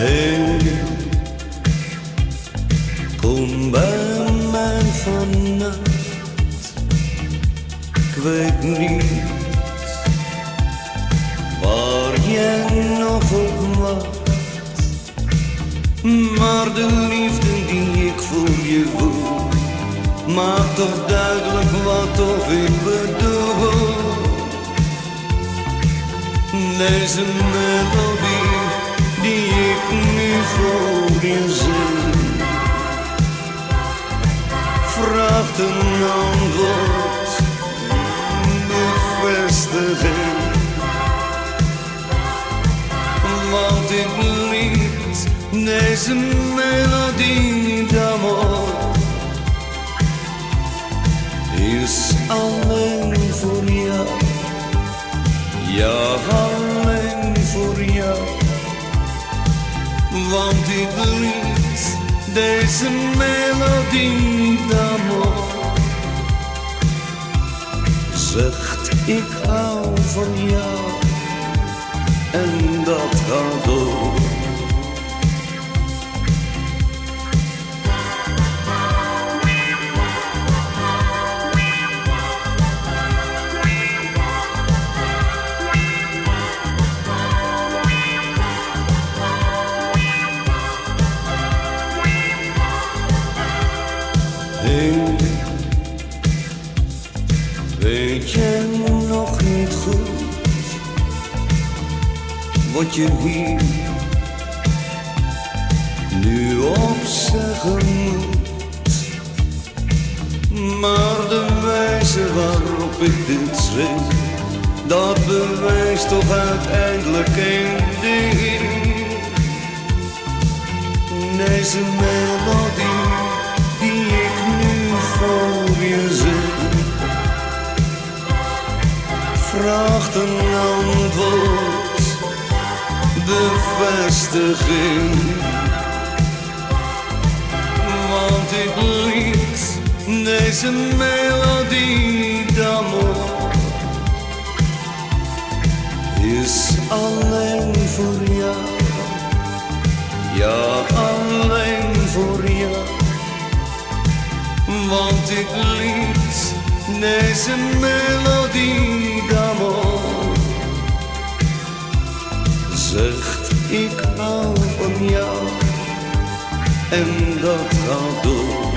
Hey, kom bij mij vannacht. Ik weet niet waar jij nog op wacht, maar de liefde die ik voor je voel maakt toch duidelijk wat of ik bedoel. Deze melodie die ik nu voor je zing, vraagt een antwoord, bevestiging. Want ik liet deze melodie d'amor is alleen voor jou. Ja, alleen voor jou. Want ik liet deze melodie d'amor zegt ik hou van jou en dat gaat door. Hey, weet je nog niet goed wat je hier nu opzeggen moet? Maar de wijze waarop ik dit zing, dat bewijst toch uiteindelijk één ding. Deze melodie die ik nu voor je zing, vraagt een antwoord, bevestiging. Want ik liet deze melodie d'amor is alleen voor jou. Ja, alleen voor jou. Want ik liet deze melodie d'amor zegt ik hou van jou en dat gaat door.